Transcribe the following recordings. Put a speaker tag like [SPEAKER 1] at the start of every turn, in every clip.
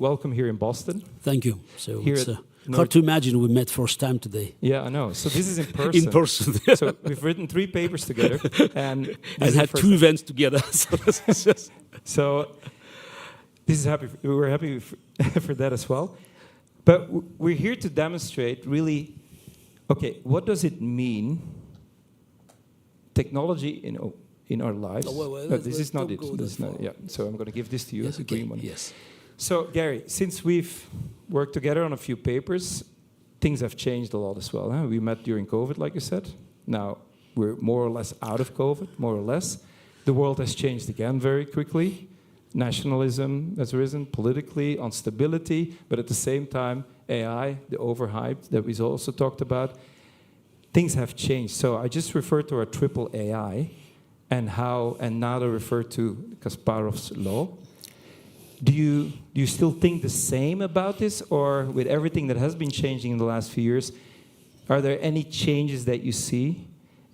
[SPEAKER 1] welcome here in Boston.
[SPEAKER 2] Thank you. So
[SPEAKER 1] Here
[SPEAKER 2] it's
[SPEAKER 1] at
[SPEAKER 2] hard to imagine we met first time today.
[SPEAKER 1] Yeah, I know. So this is in person.
[SPEAKER 2] In person.
[SPEAKER 1] So we've written 3 papers together, and
[SPEAKER 2] had 2 events together.
[SPEAKER 1] So this is happy. We're happy for that as well. But we're here to demonstrate really, okay, what does it mean? Technology in our lives.
[SPEAKER 2] No,
[SPEAKER 1] this is not it. This is not. Yeah. So I'm going to give this to you.
[SPEAKER 2] Yes,
[SPEAKER 1] the
[SPEAKER 2] okay.
[SPEAKER 1] green one.
[SPEAKER 2] Yes.
[SPEAKER 1] So Garry, since we've worked together on a few papers, things have changed a lot as well. Huh? We met during COVID, like you said. Now we're more or less out of COVID, more or less. The world has changed again very quickly. Nationalism has risen politically, on stability, but at the same time, AI, the overhyped that we also talked about, things have changed. So I just referred to our triple AI and now they refer to Kasparov's law. Do you still think the same about this, or with everything that has been changing in the last few years, are there any changes that you see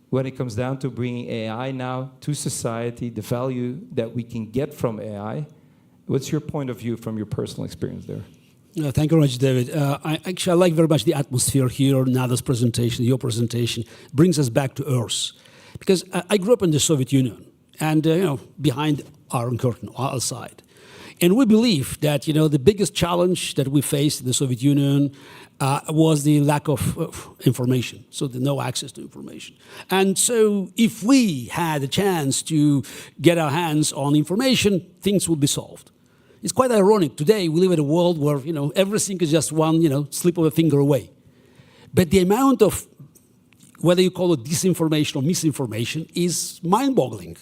[SPEAKER 1] when it comes down to bringing AI now to society, the value that we can get from AI? What's your point of view from your personal experience there?
[SPEAKER 2] Thank you very much, David. I like very much the atmosphere here. Nada's presentation, your presentation, brings us back to Earth. Because I grew up in the Soviet Union, and behind Iron Curtain, outside. And we believe that the biggest challenge that we faced in the Soviet Union was the lack of information, so the no access to information. And so if we had a chance to get our hands on information, things would be solved. It's quite ironic. Today, we live in a world where everything is just one slip of a finger away. But the amount of, whether you call it disinformation or misinformation, is mind-boggling.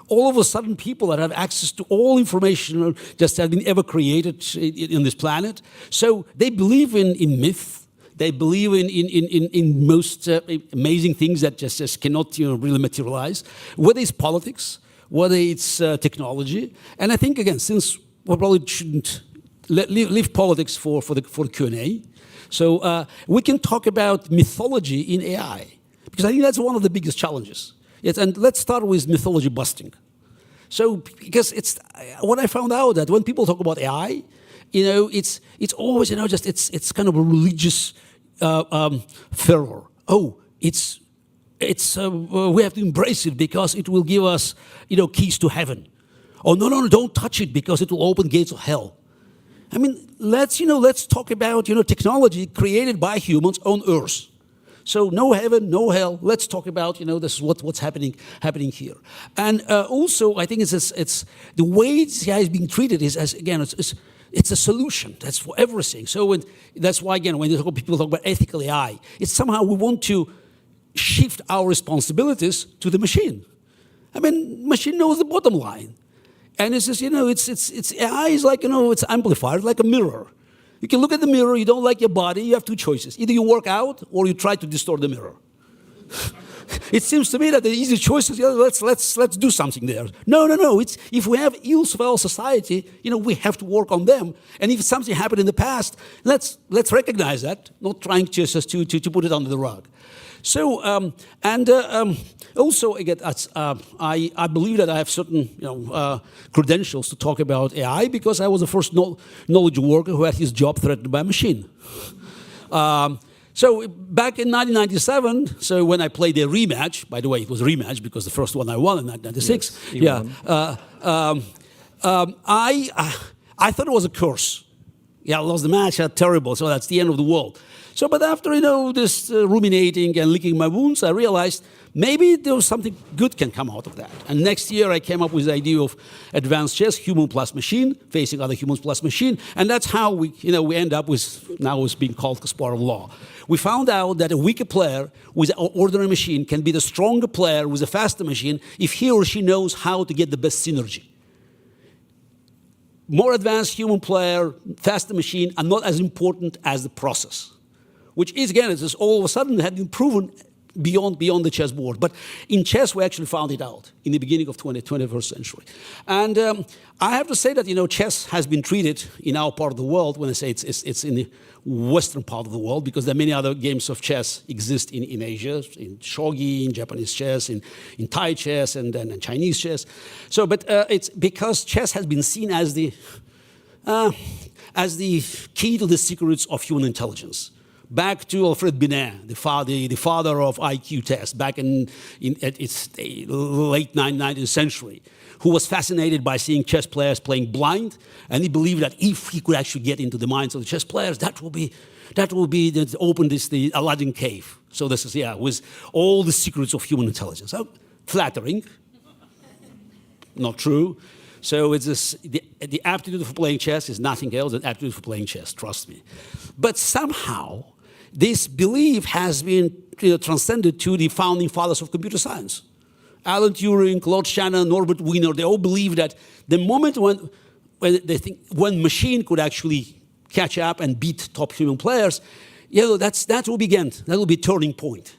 [SPEAKER 2] All of a sudden, people that have access to all information just have been ever created in this planet. So they believe in myth. They believe in most amazing things that just cannot really materialize, whether it's politics, whether it's technology. And I think, again, since we probably shouldn't leave politics for the Q&A, so we can talk about mythology in AI, because I think that's one of the biggest challenges. Yes, and let's start with mythology busting. So, because it's what I found out that when people talk about AI, it's always just it's kind of a religious fervor. Oh, we have to embrace it because it will give us keys to heaven. Oh no, don't touch it because it will open gates of hell. I mean, let's talk about technology created by humans on Earth. So no heaven, no hell. Let's talk about this is what's happening here. And also, I think it's the way AI is being treated is it's a solution. That's for everything. So that's why again when people talk about ethical AI, it's somehow we want to shift our responsibilities to the machine. I mean, machine knows the bottom line, and it's just it's AI is like it's amplified like a mirror. You can look at the mirror, you don't like your body, you have 2 choices. Either you work out or you try to distort the mirror. It seems to me that the easy choice is let's do something there. No. It's if we have ills of our society, we have to work on them. And if something happened in the past, let's recognize that, not trying just to put it under the rug. So also again, I believe that I have certain credentials to talk about AI because I was the first knowledge worker who had his job threatened by a machine. So back in 1997, so when I played a rematch, by the way, it was a rematch because the first one I won in 1996. Yes, I thought it was a curse. Yeah, I lost the match, terrible. So that's the end of the world. So, but after this ruminating and licking my wounds, I realized maybe there was something good can come out of that. And next year, I came up with the idea of advanced chess, human plus machine, facing other humans plus machine, and that's how we end up with now it's being called Kasparov law. We found out that a weaker player with an ordinary machine can be the stronger player with a faster machine if he or she knows how to get the best synergy. More advanced human player, faster machine are not as important as the process, which is, again, it's just all of a sudden had been proven beyond the chessboard. But in chess, we actually found it out in the beginning of 21st century. And I have to say that, chess has been treated in our part of the world, when I say it's in the western part of the world, because there are many other games of chess exist in Asia, in shogi, in Japanese chess, in Thai chess, and then in Chinese chess. So, but it's because chess has been seen as the as the key to the secrets of human intelligence. Back to Alfred Binet, the father of IQ tests, back in its late 19th century, who was fascinated by seeing chess players playing blind, and he believed that if he could actually get into the minds of the chess players, that will be open the Aladdin cave. So this is, with all the secrets of human intelligence. So, flattering, not true. So it's this, the aptitude for playing chess is nothing else than aptitude for playing chess, trust me. But somehow, this belief has been transcended to the founding fathers of computer science. Alan Turing, Claude Shannon, Norbert Wiener, they all believe that the moment when machine could actually catch up and beat top human players, that will begin. That will be a turning point.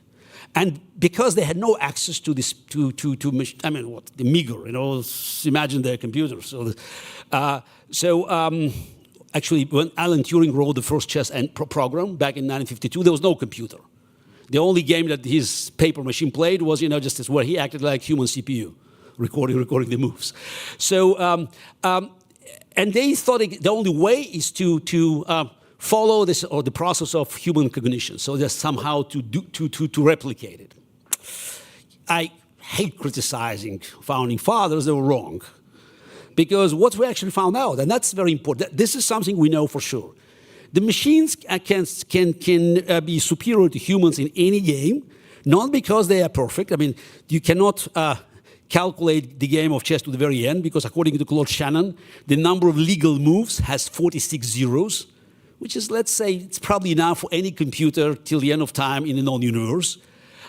[SPEAKER 2] And because they had no access to this, the meager, imagine their computers. Actually, when Alan Turing wrote the first chess program back in 1952, there was no computer. The only game that his paper machine played was, just as where he acted like human CPU, recording the moves. So, and they thought the only way is to follow this or the process of human cognition. So just somehow to replicate it. I hate criticizing founding fathers; they were wrong. Because what we actually found out, and that's very important, this is something we know for sure. The machines can be superior to humans in any game, not because they are perfect. You cannot calculate the game of chess to the very end, because according to Claude Shannon, the number of legal moves has 46 zeros, which is, let's say, it's probably enough for any computer till the end of time in the known universe.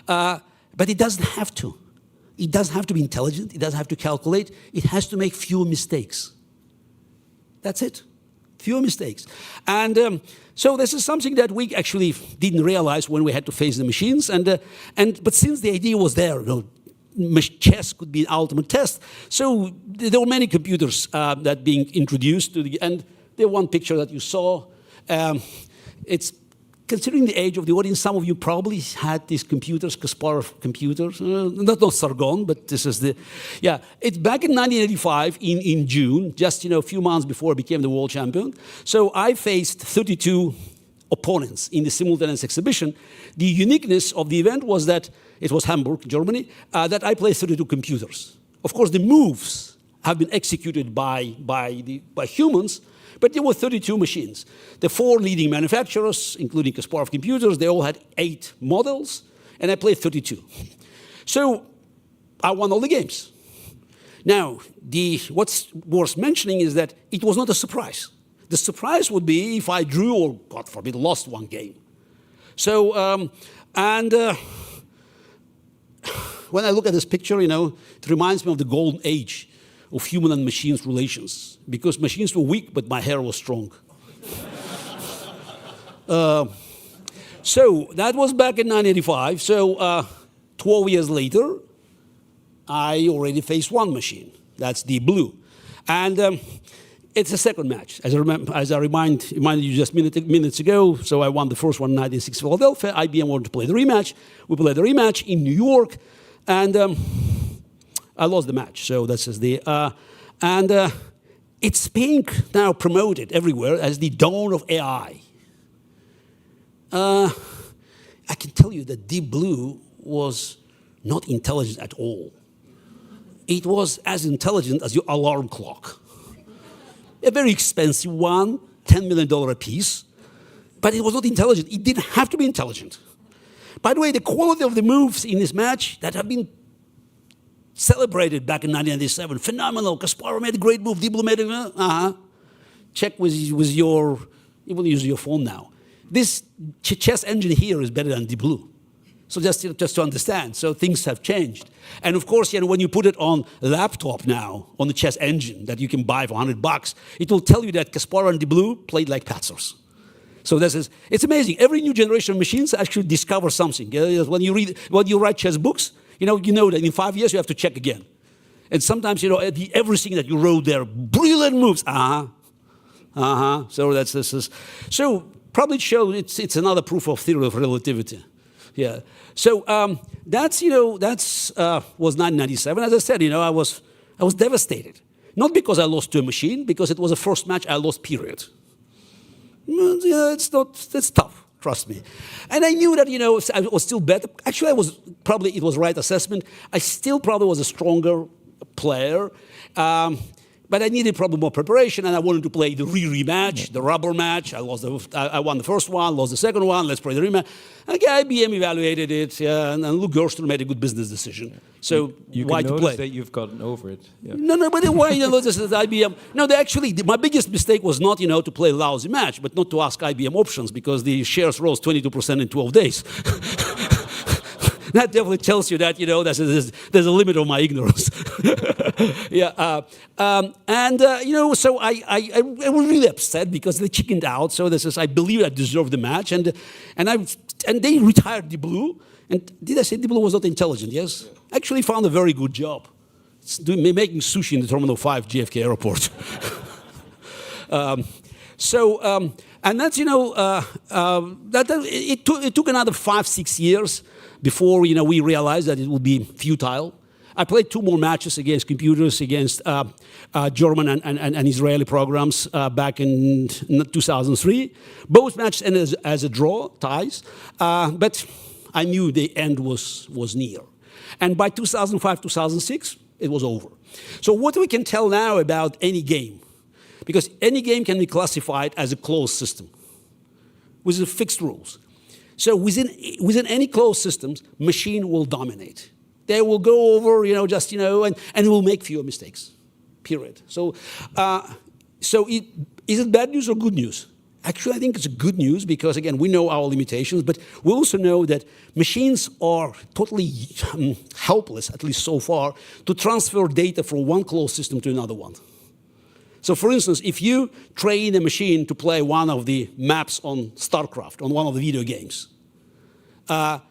[SPEAKER 2] But it doesn't have to. It doesn't have to be intelligent. It doesn't have to calculate. It has to make fewer mistakes. That's it. Fewer mistakes. And so this is something that we actually didn't realize when we had to face the machines. But since the idea was there, chess could be an ultimate test. So there were many computers that being introduced to and the one picture that you saw, it's considering the age of the audience, some of you probably had these computers, Kasparov computers, not Sargon, but this is it's back in 1985 in June, just a few months before I became the world champion. So I faced 32 opponents in the simultaneous exhibition. The uniqueness of the event was that it was Hamburg, Germany, that I played 32 computers. Of course, the moves have been executed by humans, but there were 32 machines. The 4 leading manufacturers, including Kasparov computers, they all had 8 models, and I played 32. So I won all the games. Now, what's worth mentioning is that it was not a surprise. The surprise would be if I drew or, God forbid, lost one game. So, when I look at this picture, it reminds me of the golden age of human and machines relations, because machines were weak, but my hair was strong. So that was back in 1985. So 12 years later, I already faced one machine. That's Deep Blue. And it's a second match. As I reminded you just minutes ago, so I won the first one in 1996 Philadelphia. IBM wanted to play the rematch. We played the rematch in New York, and I lost the match. So this is it's being now promoted everywhere as the dawn of AI. I can tell you that Deep Blue was not intelligent at all. It was as intelligent as your alarm clock. A very expensive one, $10 million a piece, but it was not intelligent. It didn't have to be intelligent. By the way, the quality of the moves in this match that have been celebrated back in 1997, phenomenal. Kasparov made a great move. Deep Blue made it. Check with your, you will use your phone now. This chess engine here is better than Deep Blue. So just to understand, so things have changed. And of course, when you put it on a laptop now, on the chess engine that you can buy for $100, it will tell you that Kasparov and Deep Blue played like Patzers. So it's amazing. Every new generation of machines actually discover something. When you write chess books, you know that in 5 years you have to check again. And sometimes, everything that you wrote there, brilliant moves. So so probably shows it's another proof of theory of relativity. Yeah. So that's was 1997. As I said, I was devastated. Not because I lost to a machine, because it was the first match I lost, period. Yeah, it's tough, trust me. And I knew that, I was still better. Actually, it was right assessment. I still probably was a stronger player. But I needed probably more preparation, and I wanted to play the rematch, the rubber match. I won the first one, lost the second one. Let's play the rematch. Okay, IBM evaluated it, and Luke Gerstner made a good business decision. So
[SPEAKER 1] you
[SPEAKER 2] why
[SPEAKER 1] can
[SPEAKER 2] to
[SPEAKER 1] notice
[SPEAKER 2] play?
[SPEAKER 1] that you've gotten over it. Yeah.
[SPEAKER 2] No, but why this is IBM? No, my biggest mistake was not to play a lousy match, but not to ask IBM options because the shares rose 22% in 12 days. That definitely tells you that there's a limit of my ignorance. Yeah, so I was really upset because they chickened out. So I believe I deserved the match, and they retired the Blue. And did I say the Blue was not intelligent? Yes, yeah. Actually found a very good job. It's making sushi in the Terminal 5 JFK Airport. And that's it took another 5-6 years before we realized that it would be futile. I played 2 more matches against computers, against German and Israeli programs back in 2003. Both matches ended as a draw, ties, but I knew the end was near. And by 2005, 2006, it was over. So what we can tell now about any game, because any game can be classified as a closed system with fixed rules. So within any closed systems, machine will dominate. They will go over, and will make fewer mistakes, period. So is it bad news or good news? Actually, I think it's good news because, again, we know our limitations, but we also know that machines are totally helpless, at least so far, to transfer data from one closed system to another one. So, for instance, if you train a machine to play one of the maps on StarCraft, on one of the video games, and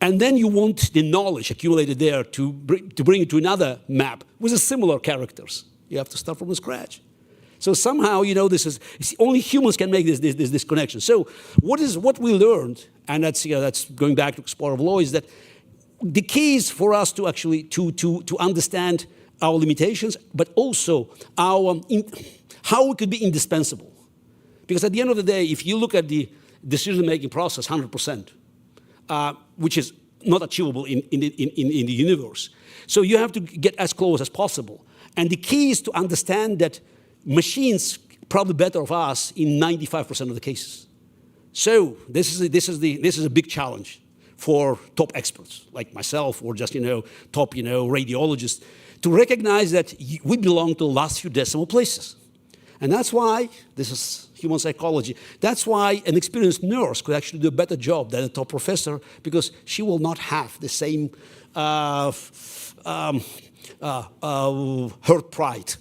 [SPEAKER 2] then you want the knowledge accumulated there to bring it to another map with similar characters, you have to start from scratch. So somehow, only humans can make this connection. So what we learned, and that's going back to Kasparov law, is that the key is for us to actually to understand our limitations, but also how we could be indispensable. Because at the end of the day, if you look at the decision-making process, 100%, which is not achievable in the universe, so you have to get as close as possible. And the key is to understand that machines probably better of us in 95% of the cases. So this is a big challenge for top experts like myself or just top radiologists to recognize that we belong to the last few decimal places. And that's why this is human psychology. That's why an experienced nurse could actually do a better job than a top professor because she will not have the same hurt pride.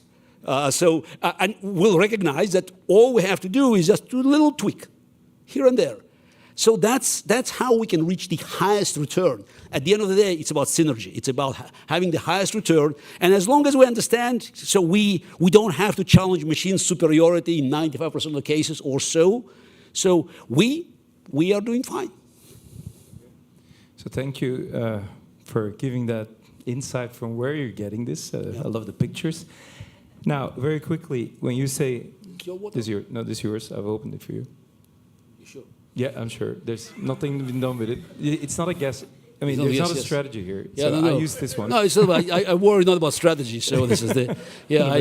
[SPEAKER 2] And we'll recognize that all we have to do is just do a little tweak here and there. So that's how we can reach the highest return. At the end of the day, it's about synergy. It's about having the highest return. And as long as we understand, so we don't have to challenge machine superiority in 95% of the cases or so. So we are doing fine.
[SPEAKER 1] So thank you for giving that insight from where you're getting this. I love the pictures. Now, very quickly, when you say, this is yours, I've opened it for you.
[SPEAKER 2] You sure?
[SPEAKER 1] Yeah, I'm sure. There's nothing been done with it. It's not a guess. I mean, there's not a strategy here.
[SPEAKER 2] Yeah,
[SPEAKER 1] so
[SPEAKER 2] no.
[SPEAKER 1] I use this one.
[SPEAKER 2] No, it's not about, I worry not about strategy, so this is the... Yeah,
[SPEAKER 1] no.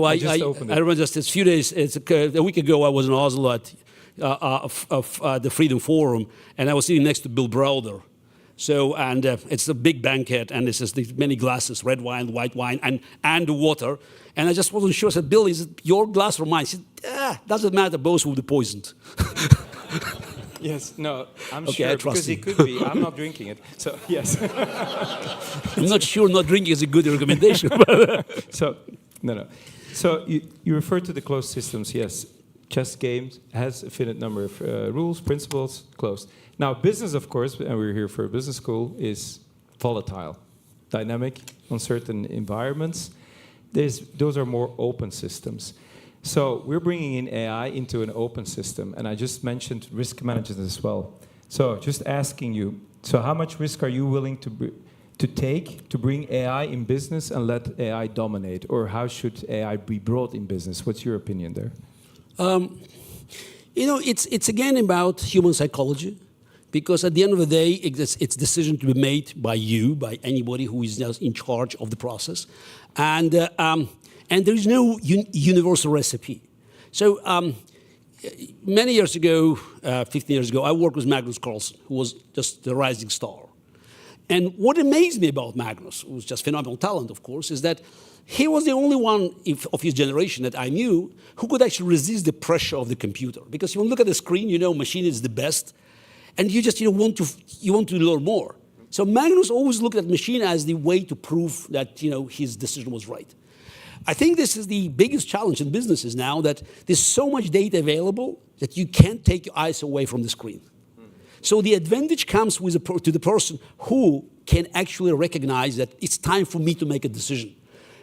[SPEAKER 1] I just opened it.
[SPEAKER 2] I remember just a few days, a week ago, I was in Oslo at the Freedom Forum, and I was sitting next to Bill Browder. So, and it's a big banquet, and this is many glasses, red wine, white wine, and water. And I just wasn't sure. I said, Bill, is it your glass or mine? He said, doesn't matter, both will be poisoned.
[SPEAKER 1] Yes, no, I'm
[SPEAKER 2] okay,
[SPEAKER 1] sure, because it could be. I'm not drinking it, so yes.
[SPEAKER 2] I'm not sure not drinking is a good recommendation.
[SPEAKER 1] So, no. So you refer to the closed systems, yes. Chess games has a finite number of rules, principles, closed. Now, business, of course, and we're here for a business school, is volatile, dynamic, uncertain environments. Those are more open systems. So we're bringing in AI into an open system, and I just mentioned risk management as well. So just asking you, so how much risk are you willing to take to bring AI in business and let AI dominate? Or how should AI be brought in business? What's your opinion there?
[SPEAKER 2] You know, it's again about human psychology, because at the end of the day, it's decision to be made by you, by anybody who is just in charge of the process, and there is no universal recipe. So many years ago, 15 years ago, I worked with Magnus Carlsen, who was just the rising star. And what amazed me about Magnus, who was just phenomenal talent, of course, is that he was the only one of his generation that I knew who could actually resist the pressure of the computer. Because when you look at the screen, you know machine is the best, and you just want to learn more. So Magnus always looked at machine as the way to prove that his decision was right. I think this is the biggest challenge in businesses now, that there's so much data available that you can't take your eyes away from the screen. So the advantage comes to the person who can actually recognize that it's time for me to make a decision.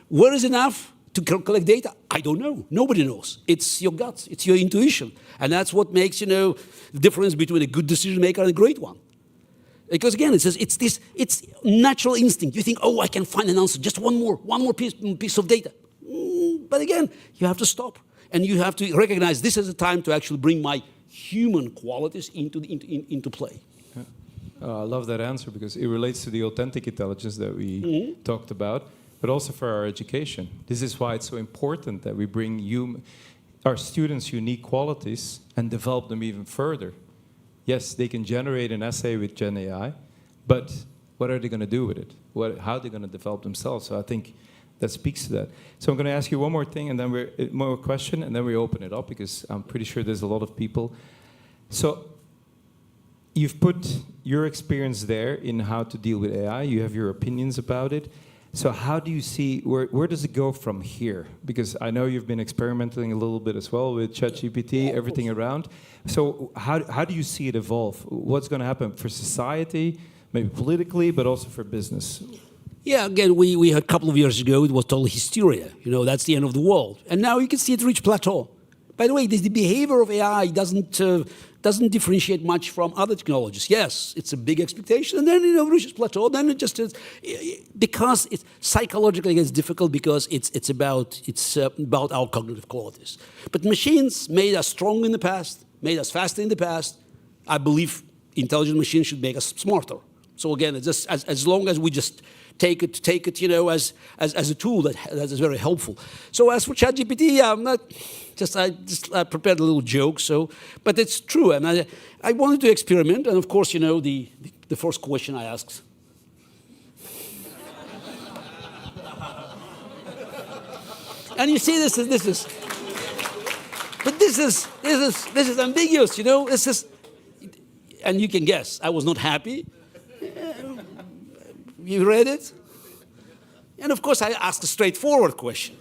[SPEAKER 2] Where is enough to collect data? I don't know. Nobody knows. It's your guts. It's your intuition. And that's what makes, the difference between a good decision maker and a great one. Because again, it's natural instinct. You think, oh, I can find an answer. Just one more piece of data. But again, you have to stop. And you have to recognize this is a time to actually bring my human qualities into play.
[SPEAKER 1] Yeah. I love that answer, because it relates to the authentic intelligence that we talked about, but also for our education. This is why it's so important that we bring our students' unique qualities and develop them even further. Yes, they can generate an essay with Gen AI, but what are they going to do with it? How are they going to develop themselves? So I think that speaks to that. So I'm going to ask you one more thing, and then more question, and then we open it up, because I'm pretty sure there's a lot of people. So you've put your experience there in how to deal with AI. You have your opinions about it. So how do you see, where does it go from here? Because I know you've been experimenting a little bit as well with ChatGPT, everything around. So how do you see it evolve? What's going to happen for society, maybe politically, but also for business?
[SPEAKER 2] Yeah, again, we had a couple of years ago, it was total hysteria. That's the end of the world. And now you can see it reach plateau. By the way, the behavior of AI doesn't differentiate much from other technologies. Yes, it's a big expectation, and then it reaches plateau. Then it just is, because it's psychologically it's difficult, because it's about our cognitive qualities. But machines made us strong in the past, made us faster in the past. I believe intelligent machines should make us smarter. So again, it's just as long as we just take it, as a tool that is very helpful. So as for ChatGPT, I prepared a little joke. But it's true, and I wanted to experiment, and of course, the first question I asked. And you see, this is ambiguous. This is, and you can guess, I was not happy. You read it? And of course, I asked a straightforward question.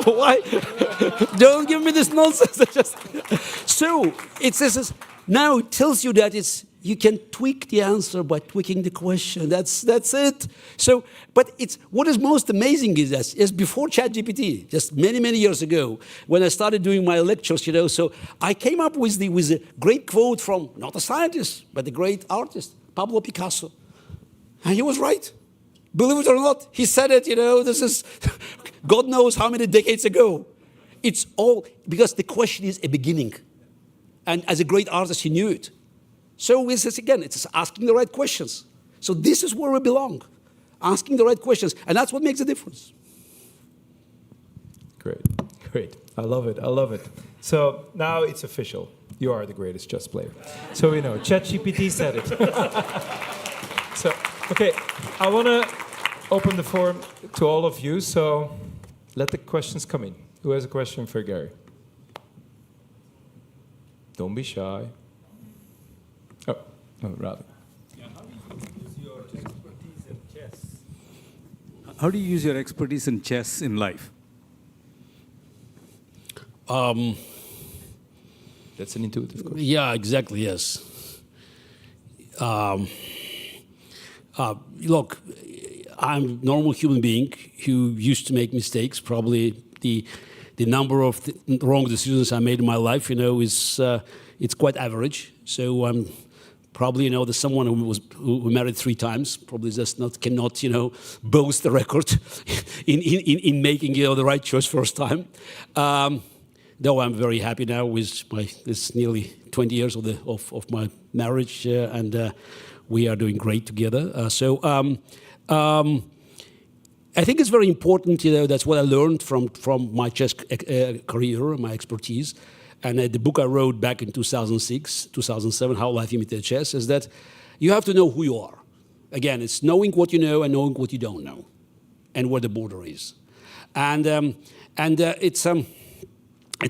[SPEAKER 2] Why? Don't give me this nonsense. So, now it tells you that you can tweak the answer by tweaking the question. That's it. So, but what is most amazing is before ChatGPT, just many years ago, when I started doing my lectures, so I came up with a great quote from not a scientist, but a great artist, Pablo Picasso, and he was right. Believe it or not, he said it. This is God knows how many decades ago. It's all because the question is a beginning, and as a great artist, he knew it. So it's asking the right questions. So this is where we belong, asking the right questions. And that's what makes a difference.
[SPEAKER 1] Great. I love it. So now it's official. You are the greatest chess player. So we know. ChatGPT said it. So, okay, I want to open the forum to all of you. So let the questions come in. Who has a question for Garry? Don't be shy. Oh, rather.
[SPEAKER 3] Yeah, how do you use your expertise in chess? How do you use your expertise in chess in life?
[SPEAKER 1] That's an intuitive question.
[SPEAKER 2] Yeah, exactly, yes. Look, I'm a normal human being who used to make mistakes. Probably the number of wrong decisions I made in my life, is it's quite average. So I'm Probably, there's someone who married 3 times. Probably just cannot, boast the record in making, the right choice first time. Though I'm very happy now with this nearly 20 years of my marriage, and we are doing great together. I think it's very important, that's what I learned from my chess career, my expertise. And the book I wrote back in 2006, 2007, How Life Imitated Chess, is that you have to know who you are. Again, it's knowing what you know and knowing what you don't know, and where the border is. And it's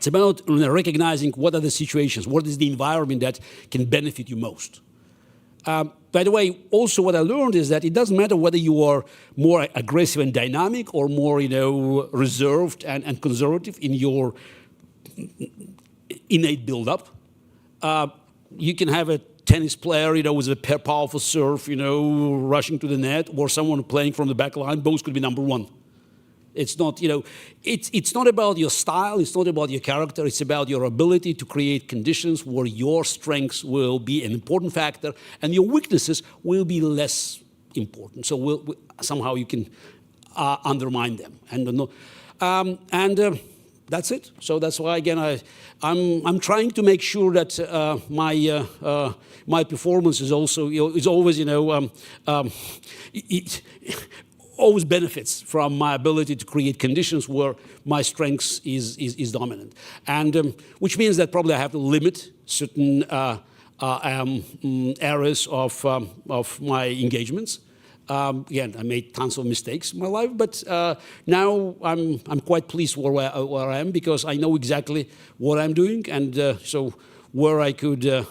[SPEAKER 2] about recognizing what are the situations, what is the environment that can benefit you most. By the way, also what I learned is that it doesn't matter whether you are more aggressive and dynamic or more, reserved and conservative in your innate build-up. You can have a tennis player, with a powerful serve, rushing to the net, or someone playing from the back line. Both could be number 1. It's not, it's not about your style, it's not about your character, it's about your ability to create conditions where your strengths will be an important factor and your weaknesses will be less important. So somehow you can undermine them. And that's it. So that's why, again, I'm trying to make sure that my performance is also, is always, always benefits from my ability to create conditions where my strengths is dominant, and which means that probably I have to limit certain areas of my engagements. Again, I made tons of mistakes in my life, but now I'm quite pleased where I am, because I know exactly what I'm doing, and so where I could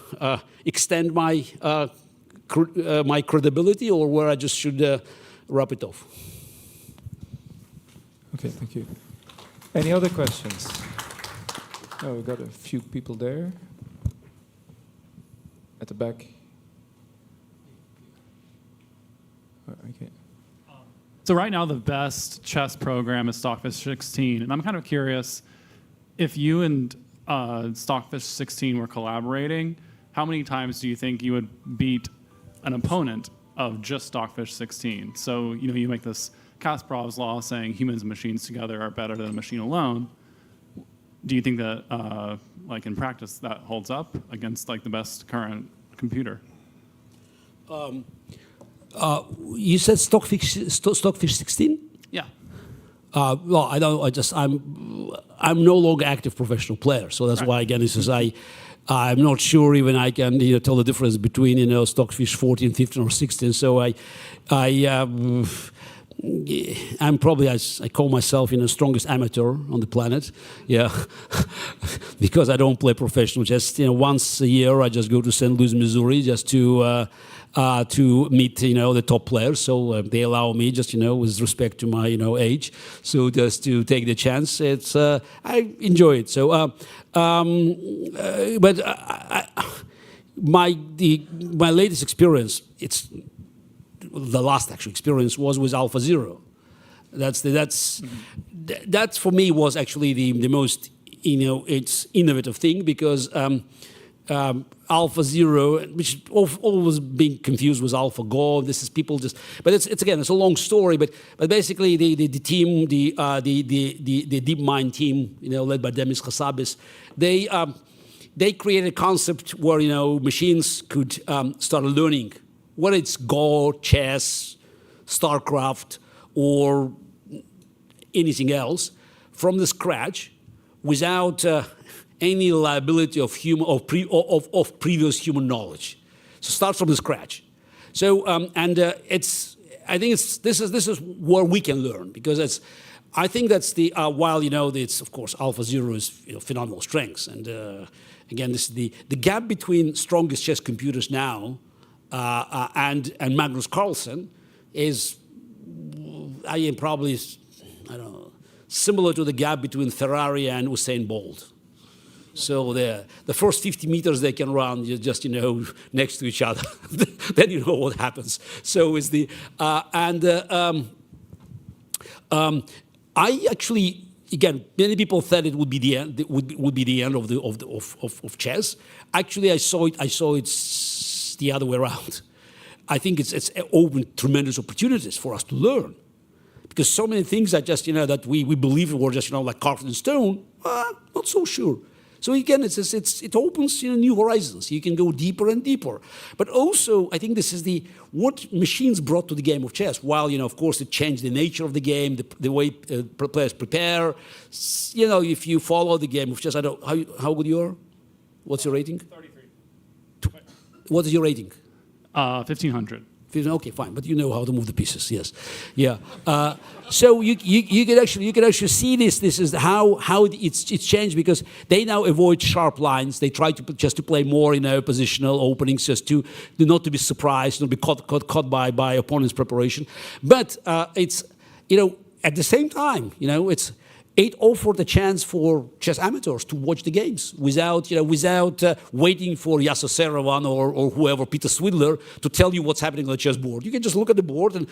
[SPEAKER 2] extend my my credibility, or where I just should wrap it off.
[SPEAKER 1] Okay, thank you. Any other questions? Oh, we've got a few people there. At the back. Okay.
[SPEAKER 4] So right now the best chess program is Stockfish 16, and I'm kind of curious if you and Stockfish 16 were collaborating, how many times do you think you would beat an opponent of just Stockfish 16? So, you make this Kasparov's law saying humans and machines together are better than a machine alone. Do you think that, like in practice, that holds up against like the best current computer?
[SPEAKER 2] You said Stockfish 16?
[SPEAKER 4] Yeah.
[SPEAKER 2] Well, I don't. I'm no longer active professional player, so that's why, again, this is I'm not sure even I can tell the difference between Stockfish 14, 15, or 16. So I'm probably, I call myself strongest amateur on the planet, yeah, because I don't play professional. Just once a year I just go to St. Louis, Missouri, just to meet the top players. So they allow me, just with respect to my age, so just to take the chance. It's I enjoy it. So but my latest experience, it's the last actual experience, was with AlphaZero. That for me was actually the most it's innovative thing, because AlphaZero, which always being confused with AlphaGo. This is people just, but it's again, it's a long story. But basically, the team, the DeepMind team, led by Demis Hassabis, they created a concept where machines could start learning, whether it's Go, chess, StarCraft, or anything else, from the scratch, without any liability of previous human knowledge. So start from the scratch. So I think this is where we can learn, because I think that's the while it's of course AlphaZero is phenomenal strengths, and again, this is the gap between strongest chess computers now and Magnus Carlsen is probably, I don't know, similar to the gap between Ferrari and Usain Bolt. So the first 50 meters they can run just next to each other. Then you know what happens. So is the I actually, again, many people thought it would be the end. Would be the end of chess. Actually, I saw it the other way around. I think it's opened tremendous opportunities for us to learn. Because so many things that just, that we believe were just, like carved in stone, not so sure. So again, it opens new horizons. You can go deeper and deeper. But also, I think this is what machines brought to the game of chess. While, of course, it changed the nature of the game, the way players prepare. If you follow the game of chess, I don't, how good you are? What's your rating?
[SPEAKER 4] 33.
[SPEAKER 2] What is your rating?
[SPEAKER 4] 1,500.
[SPEAKER 2] Okay, fine, but you know how to move the pieces, yes, yeah. So you can actually see this. This is how it's changed, because they now avoid sharp lines. They try to play more positional openings, just to not to be surprised, not be caught by opponent's preparation. But it's at the same time it offered a chance for chess amateurs to watch the games without waiting for Yasser Seirawan or whoever, Peter Swidler, to tell you what's happening on the chessboard. You can just look at the board, and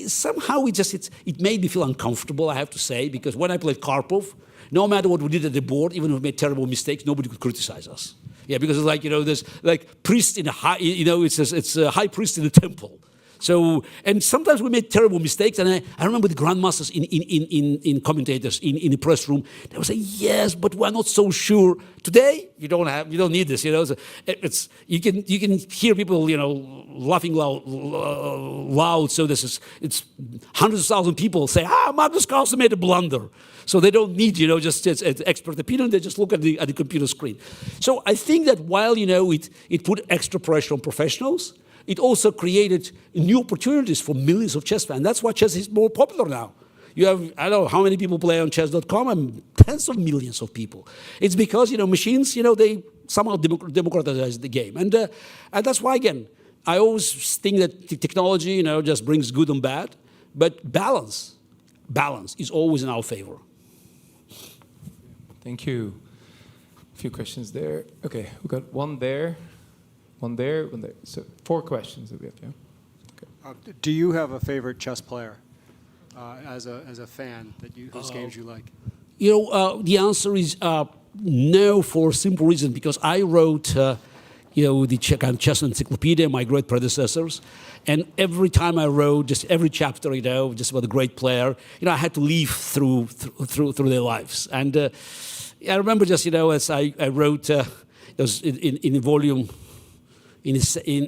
[SPEAKER 2] somehow it made me feel uncomfortable, I have to say, because when I played Karpov, no matter what we did at the board, even if we made terrible mistakes, nobody could criticize us. Yeah, because it's like there's like priest in a high, it's a high priest in the temple. So, and sometimes we made terrible mistakes, and I remember the grandmasters in commentators in the press room. They would say, "Yes, but we're not so sure." Today, you don't need this. So you can hear people laughing loud. So it's hundreds of thousands of people say, Magnus Carlsen made a blunder. So they don't need just expert opinion. They just look at the computer screen. So I think that while it put extra pressure on professionals, it also created new opportunities for millions of chess fans. That's why chess is more popular now. You have, I don't know how many people play on chess.com, and tens of millions of people. It's because, machines, they somehow democratize the game. And that's why, again, I always think that the technology, just brings good and bad, but balance is always in our favor.
[SPEAKER 1] Thank you. A few questions there. Okay, we got one there. One there, one there. So 4 questions that we have, yeah?
[SPEAKER 5] Okay. Do you have a favorite chess player as a fan whose games you like?
[SPEAKER 2] The answer is no, for a simple reason, because I wrote the chess encyclopedia, my great predecessors, and every time I wrote, just every chapter, just about a great player, I had to live through their lives. And I remember just, as I wrote, it was in a volume. It's in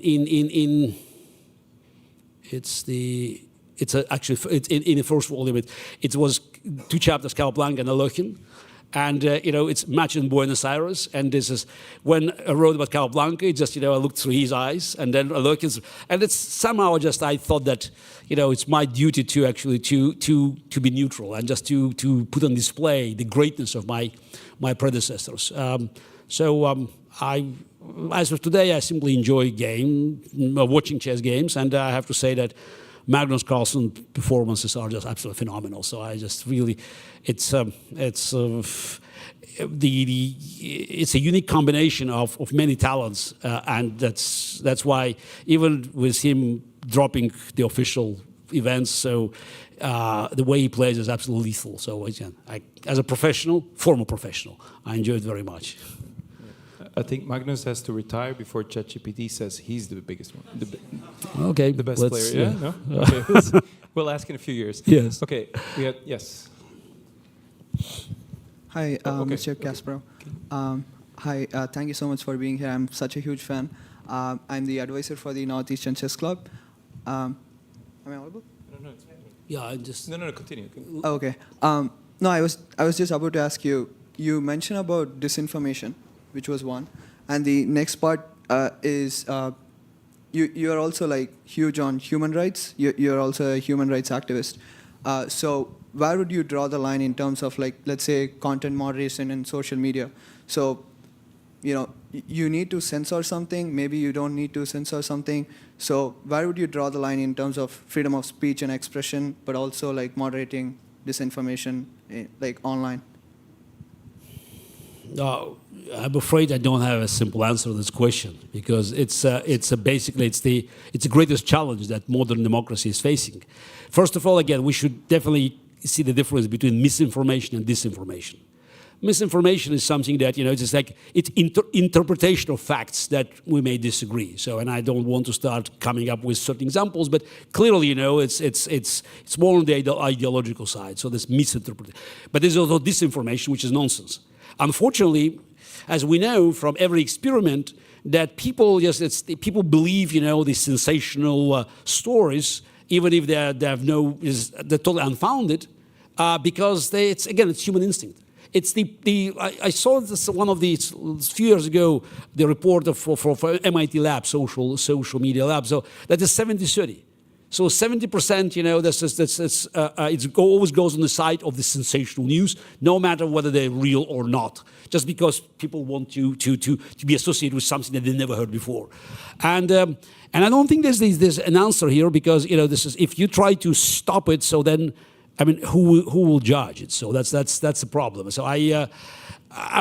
[SPEAKER 2] the first volume. It was 2 chapters, Capablanca and Alekhine, and it's matched in Buenos Aires. And this is when I wrote about Capablanca. It just I looked through his eyes, and then Alekhine's, and it's somehow just I thought that it's my duty to actually to be neutral and just to put on display the greatness of my predecessors. As of today, I simply enjoy watching chess games, and I have to say that Magnus Carlsen performances are just absolutely phenomenal. So I just really, it's a unique combination of many talents, and that's why even with him dropping the official events, so the way he plays is absolutely lethal. So again, as a former professional, I enjoy it very much.
[SPEAKER 1] I think Magnus has to retire before ChatGPT says he's the biggest one. The best player. Yeah? No? Okay. We'll ask in a few years.
[SPEAKER 2] Yes.
[SPEAKER 1] Okay. Yes.
[SPEAKER 6] Hi,
[SPEAKER 1] okay.
[SPEAKER 6] Mr. Kasparov. Hi, thank you so much for being here. I'm such a huge fan. I'm the advisor for the Northeastern Chess Club. Am I audible?
[SPEAKER 1] No, it's fine.
[SPEAKER 2] Yeah, I just...
[SPEAKER 1] No, continue.
[SPEAKER 6] Oh, okay. No, I was just about to ask you, you mentioned about disinformation, which was one. And the next part is you are also like huge on human rights. You're also a human rights activist. So where would you draw the line in terms of, like, let's say, content moderation in social media? So, you need to censor something. Maybe you don't need to censor something. So where would you draw the line in terms of freedom of speech and expression, but also like moderating disinformation like online?
[SPEAKER 2] I'm afraid I don't have a simple answer to this question, because basically it's the greatest challenge that modern democracy is facing. First of all, again, we should definitely see the difference between misinformation and disinformation. misinformation is something that, it's just like, it's interpretation of facts that we may disagree. So, and I don't want to start coming up with certain examples, but clearly, it's more on the ideological side. So there's misinterpretation. But there's also disinformation, which is nonsense. Unfortunately, as we know from every experiment, that people believe, these sensational stories, even if they're totally unfounded, because it's human instinct. It's I saw this one of these a few years ago, the report for MIT lab, social media lab. So that is 70-30. So 70%, it always goes on the side of the sensational news, no matter whether they're real or not, just because people want to be associated with something that they never heard before. And I don't think there's an answer here, because this is, if you try to stop it, so then, I mean, who will judge it? So that's the problem. So I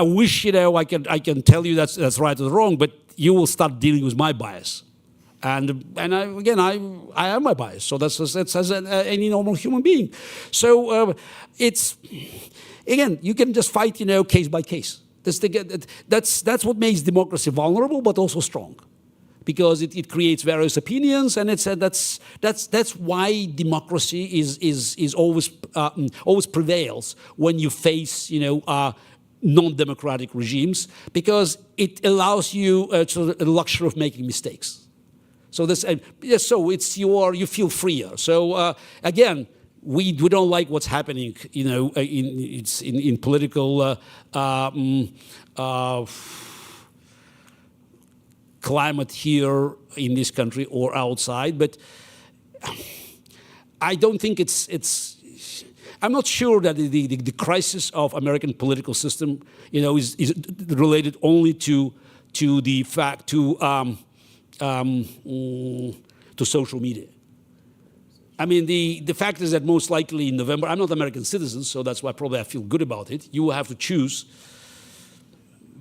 [SPEAKER 2] wish I can tell you that's right or wrong, but you will start dealing with my bias. And I am my bias, so that's as any normal human being. So it's, again, you can just fight, case by case. That's what makes democracy vulnerable, but also strong, because it creates various opinions, and that's why democracy is always prevails when you face non-democratic regimes, because it allows you the luxury of making mistakes. So so you feel freer. So again, we don't like what's happening, in political climate here in this country or outside, but I don't think I'm not sure that the crisis of American political system, is related only to the fact to social media. I mean, the fact is that most likely in November, I'm not an American citizen, so that's why probably I feel good about it. You will have to choose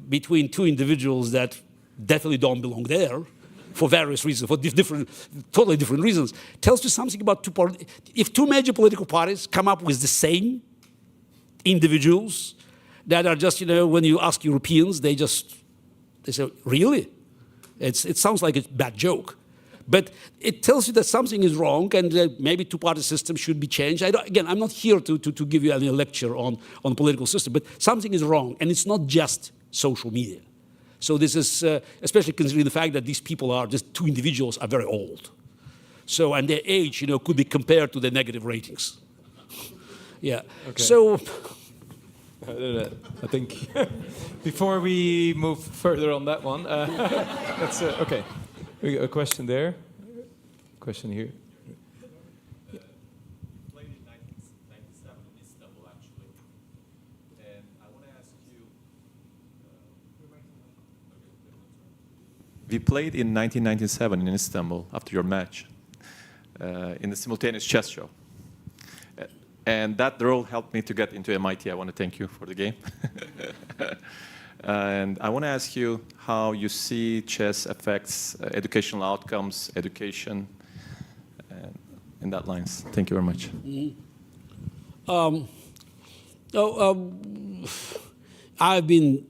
[SPEAKER 2] between two individuals that definitely don't belong there for various reasons, for totally different reasons. Tells you something about two parties. If two major political parties come up with the same individuals that are just, when you ask Europeans, they say, really? It sounds like a bad joke. But it tells you that something is wrong, and maybe two-party system should be changed. I'm not here to give you any lecture on the political system, but something is wrong, and it's not just social media. So this is, especially considering the fact that these people two individuals are very old. So, and their age, could be compared to the negative ratings. Yeah. Okay. So.
[SPEAKER 1] I think before we move further on that one, that's okay. We got a question there. Question here.
[SPEAKER 7] Yeah. Played in 1997 in Istanbul, actually, and I want to ask you. We played in 1997 in Istanbul after your match in the simultaneous chess show. And that role helped me to get into MIT. I want to thank you for the game. And I want to ask you how you see chess affects educational outcomes, education, in that lines. Thank you very much.
[SPEAKER 2] I've been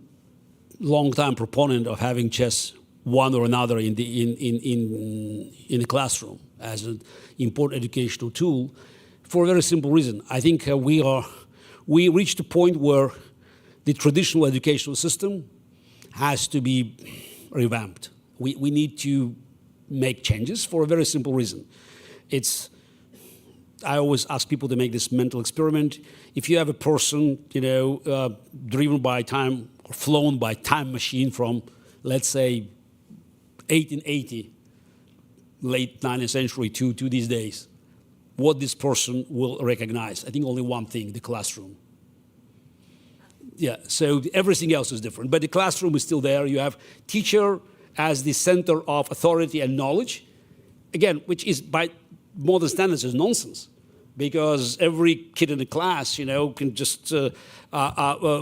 [SPEAKER 2] long-time proponent of having chess one or another in the classroom as an important educational tool, for a very simple reason. I think we reached a point where the traditional educational system has to be revamped. We need to make changes for a very simple reason. I always ask people to make this mental experiment. If you have a person, driven by time or flown by time machine from, let's say, 1880, late 19th century to these days, what this person will recognize. I think only one thing, the classroom. Yeah, so everything else is different, but the classroom is still there. You have teacher as the center of authority and knowledge, again, which is by modern standards is nonsense, because every kid in the class, can just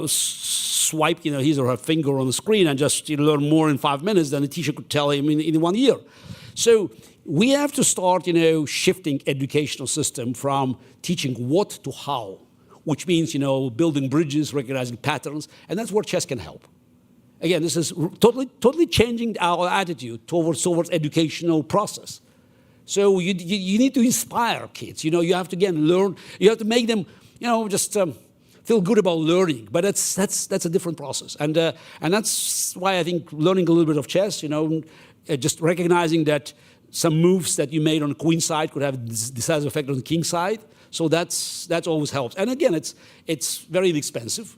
[SPEAKER 2] swipe, his or her finger on the screen and just learn more in 5 minutes than the teacher could tell him in 1 year. So we have to start, shifting educational system from teaching what to how. which means, building bridges, recognizing patterns, and that's where chess can help. Again, this is totally changing our attitude towards educational process. So you need to inspire kids. You have to, again, learn. You have to make them, just feel good about learning. But that's a different process. And that's why I think learning a little bit of chess, just recognizing that some moves that you made on the queen side could have a decisive effect on the king side. So that's always helps. And again, it's very inexpensive.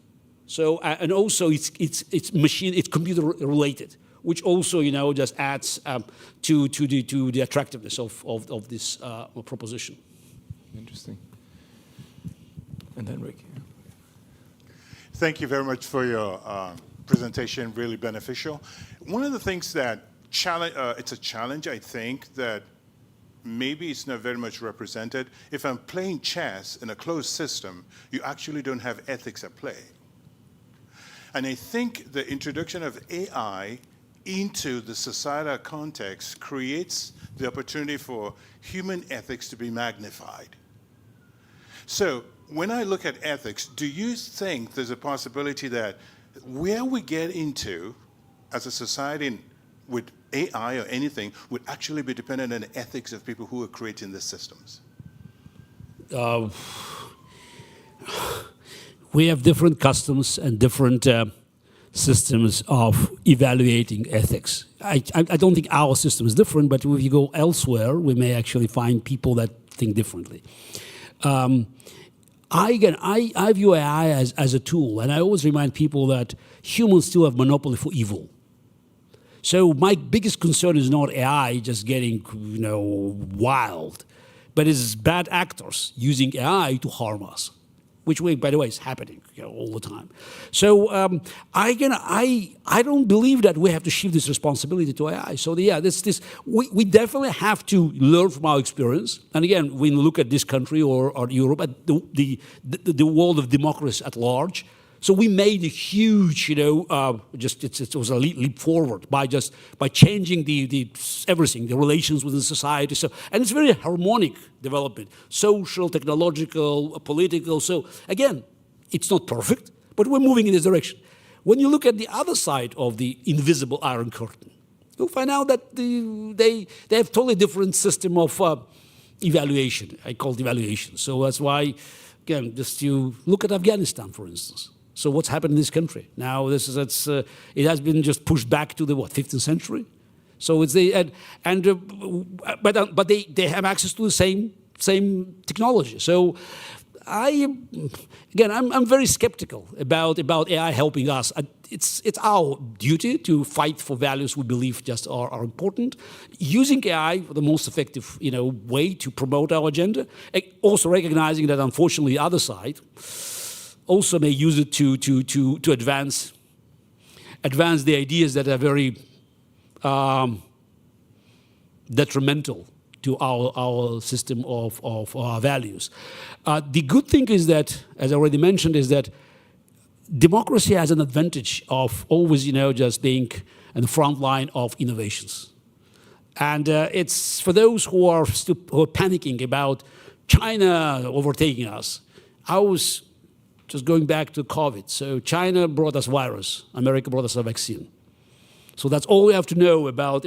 [SPEAKER 2] So and also it's computer related, which also just adds to the attractiveness of this proposition.
[SPEAKER 1] Interesting. And then Rick.
[SPEAKER 8] Thank you very much for your presentation, really beneficial. One of the things that it's a challenge, I think, that maybe it's not very much represented. If I'm playing chess in a closed system, you actually don't have ethics at play. And I think the introduction of AI into the societal context creates the opportunity for human ethics to be magnified. So when I look at ethics, do you think there's a possibility that where we get into as a society with AI or anything would actually be dependent on the ethics of people who are creating the systems?
[SPEAKER 2] We have different customs and different systems of evaluating ethics. I don't think our system is different, but if you go elsewhere, we may actually find people that think differently. I view AI as a tool, and I always remind people that humans still have monopoly for evil. So my biggest concern is not AI just getting wild, but it's bad actors using AI to harm us, which, by the way, is happening all the time. So I don't believe that we have to shift this responsibility to AI. So we definitely have to learn from our experience. And again, when we look at this country or Europe, at the world of democracy at large. So we made a huge, it was a leap forward by changing everything, the relations within society. So, and it's very harmonic development, social, technological, political. So again, it's not perfect, but we're moving in this direction. When you look at the other side of the invisible Iron Curtain, you'll find out that they have totally different system of evaluation. I call it evaluation. So that's why, again, just you look at Afghanistan, for instance. So what's happened in this country now? It has been just pushed back to the 15th century. So it's but they have access to the same technology. So I'm very skeptical about AI helping us. It's our duty to fight for values we believe just are important. Using AI for the most effective way to promote our agenda. Also recognizing that unfortunately the other side also may use it to advance the ideas that are very detrimental to our system of our values. The good thing is that, as I already mentioned, is that democracy has an advantage of always, just being in the front line of innovations. And it's for those who are panicking about China overtaking us. I was just going back to COVID. So China brought us virus. America brought us a vaccine. So that's all we have to know about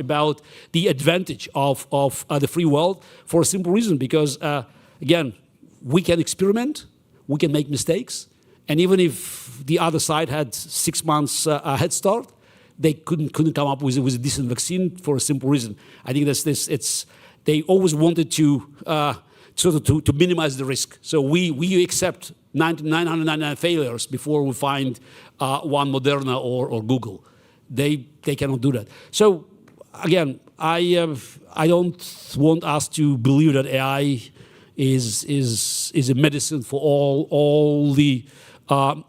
[SPEAKER 2] the advantage of the free world for a simple reason. Because, again, we can experiment. We can make mistakes. And even if the other side had 6 months head start, they couldn't come up with a decent vaccine for a simple reason. I think they always wanted to to minimize the risk. So we accept 999 failures before we find one Moderna or Google. They cannot do that. So again, I don't want us to believe that AI is a medicine for all the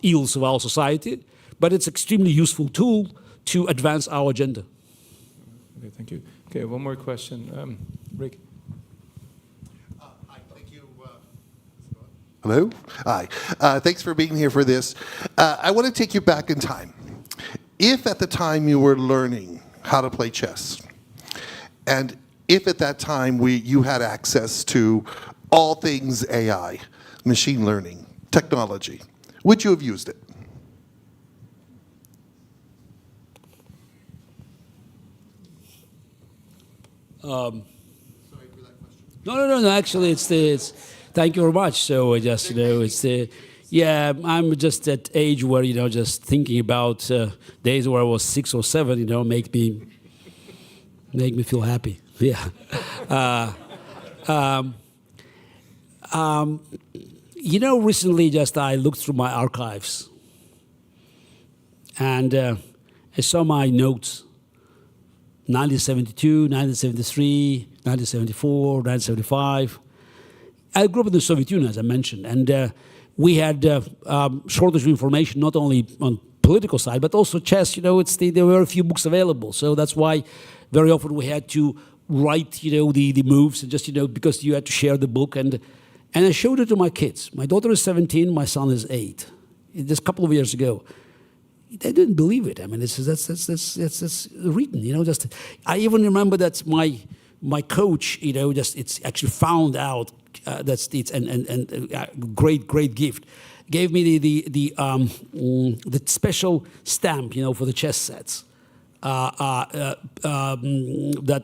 [SPEAKER 2] ills of our society, but it's an extremely useful tool to advance our agenda.
[SPEAKER 1] Okay, thank you. Okay, one more question, Rick.
[SPEAKER 9] Hi, thank you. Hello? Hi. Thanks for being here for this. I want to take you back in time. If at the time you were learning how to play chess, and if at that time you had access to all things AI, machine learning, technology, would you have used it?
[SPEAKER 2] No. Actually, thank you very much. So just yeah, I'm just at age where just thinking about days where I was 6 or 7, make me feel happy. Yeah. Recently, just I looked through my archives, and I saw my notes. 1972, 1973, 1974, 1975. I grew up in the Soviet Union, as I mentioned, and we had shortage of information, not only on political side, but also chess. There were a few books available, so that's why very often we had to write, the moves, and just, because you had to share the book, and I showed it to my kids. My daughter is 17, my son is 8. Just a couple of years ago. They didn't believe it. I mean, that's written. I even remember that my coach, it's actually found out that's it's and great gift. Gave me the special stamp, for the chess sets. That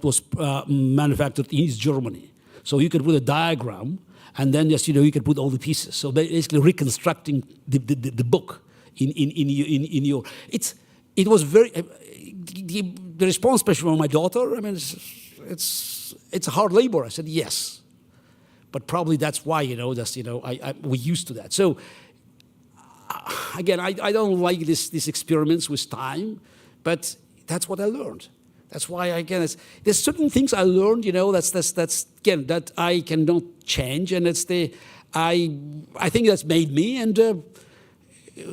[SPEAKER 2] was manufactured in East Germany. So you could put a diagram, and then just you could put all the pieces. So basically reconstructing the book. In your, it was very the response, especially from my daughter. I mean, it's a hard labor. I said yes, but probably that's why we're used to that. So again, I don't like these experiments with time, but that's what I learned. That's why again, there's certain things I learned. That's again that I cannot change, and I think that's made me and.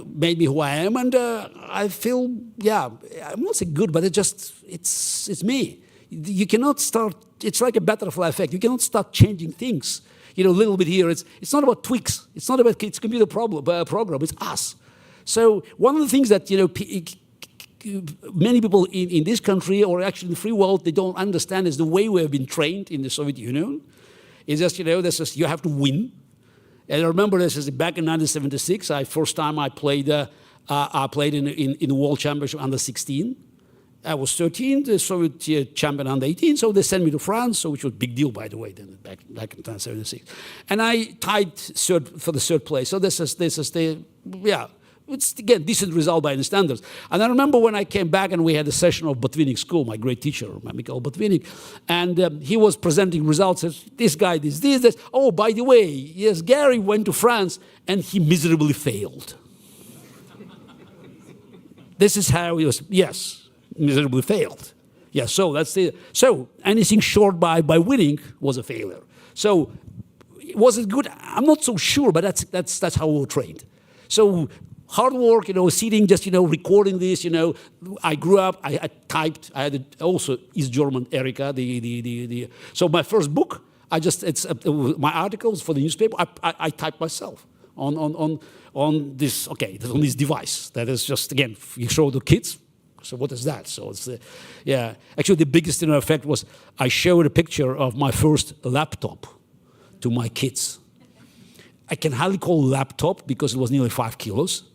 [SPEAKER 2] Made me who I am, and I feel, I'm not saying good, but it's me. You cannot start. It's like a butterfly effect. You cannot start changing things. A little bit here. It's not about tweaks. It's not about it's computer program. It's us. So one of the things that many people in this country, or actually in the free world, they don't understand is the way we have been trained in the Soviet Union. It's just you have to win. And I remember this is back in 1976. First time I played in the World Championship under 16. I was 13, the Soviet champion under 18. So they sent me to France, which was a big deal, by the way, then back in 1976. And I tied for the third place. So this is it's again decent result by the standards. And I remember when I came back and we had a session of Botvinnik School, my great teacher, Mikhail Botvinnik, and he was presenting results. Says, this guy, this. Oh, by the way, yes, Garry went to France and he miserably failed. This is how he was. Yes, miserably failed. Yeah, so that's the. So anything short by winning was a failure. So was it good? I'm not so sure, but that's how we were trained. So. Hard work, sitting, just, recording this, I grew up, I typed, I had also East German Erika, so my first book, my articles for the newspaper, I typed myself on this device. That is just, again, you show the kids, so what is that? So it's, actually the biggest effect was I showed a picture of my first laptop to my kids. I can hardly call it a laptop because it was nearly 5 kilos.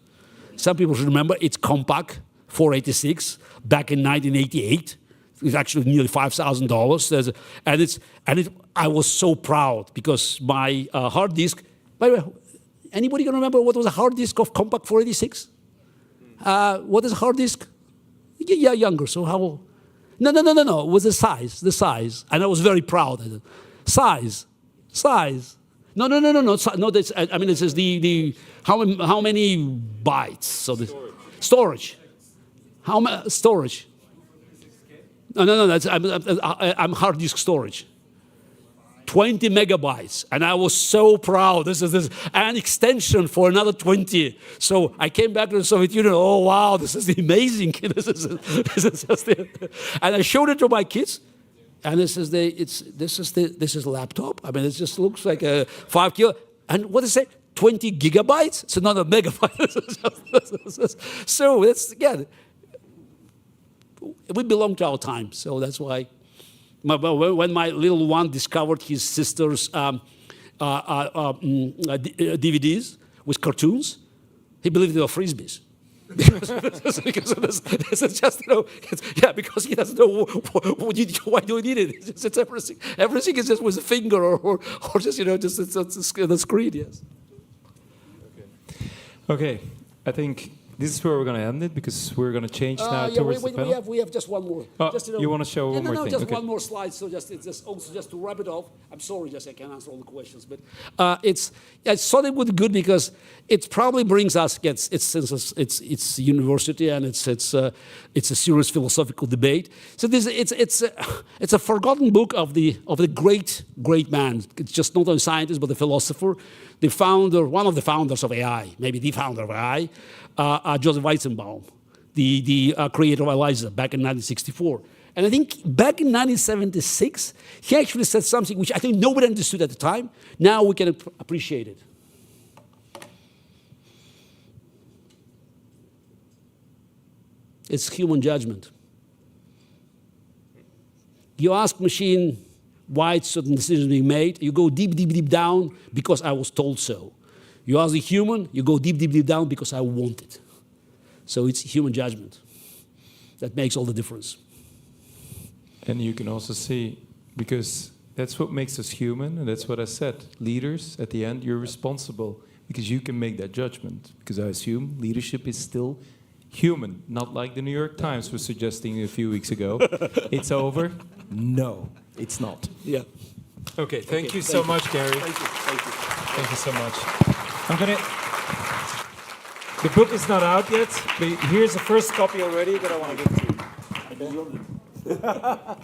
[SPEAKER 2] Some people should remember it's compact, 486, back in 1988. It was actually nearly $5,000. I was so proud because my hard disk, by the way, anybody can remember what was a hard disk of compact 486? What is a hard disk? Yeah, younger, so how? No, it was the size. And I was very proud of it. Size. No. This, I mean, this is the how many bytes? So the storage. Storage? No. That's I'm hard disk storage. 20 megabytes, and I was so proud. This is an extension for another 20. So I came back to the Soviet Union. Oh wow, this is amazing. This is just it. And I showed it to my kids. And this is a laptop. I mean, it just looks like a 5 kilo. And what is it? 20 gigabytes? It's not a megabyte. So that's again, we belong to our time. So that's why, when my little one discovered his sister's DVDs with cartoons, he believed they were frisbees. because this is just, because he doesn't know why do we need it. It's everything. Everything is just with a finger or just, just it's the screen, yes.
[SPEAKER 1] Okay, I think this is where we're going to end it because we're going to change now towards the panel.
[SPEAKER 2] We have just one more.
[SPEAKER 1] Oh,
[SPEAKER 2] just,
[SPEAKER 1] you want to show one more thing?
[SPEAKER 2] Just
[SPEAKER 1] Okay.
[SPEAKER 2] one more slide. So just to wrap it off. I'm sorry, just I can't answer all the questions, but I thought it would be good because it probably brings us it's university and it's a serious philosophical debate. So it's a forgotten book of the great man. It's just not a scientist but a philosopher, the founder, one of the founders of AI, maybe the founder of AI. Joseph Weizenbaum, the creator of ELIZA back in 1964. And I think back in 1976, he actually said something which I think nobody understood at the time. Now we can appreciate it. It's human judgment. You ask machine why certain decisions being made, you go deep, deep, deep down because I was told so. You ask the human, you go deep, deep, deep down because I want it. So it's human judgment that makes all the difference.
[SPEAKER 1] And you can also see, because that's what makes us human, and that's what I said. Leaders, at the end, you're responsible because you can make that judgment. Because I assume leadership is still human, not like the New York Times was suggesting a few weeks ago. It's over. No, it's not.
[SPEAKER 2] Yeah.
[SPEAKER 1] Okay, thank you so much, Garry.
[SPEAKER 2] Thank you. Thank you.
[SPEAKER 1] Thank you so much. The book is not out yet, but here's the first copy already that I want to give to you.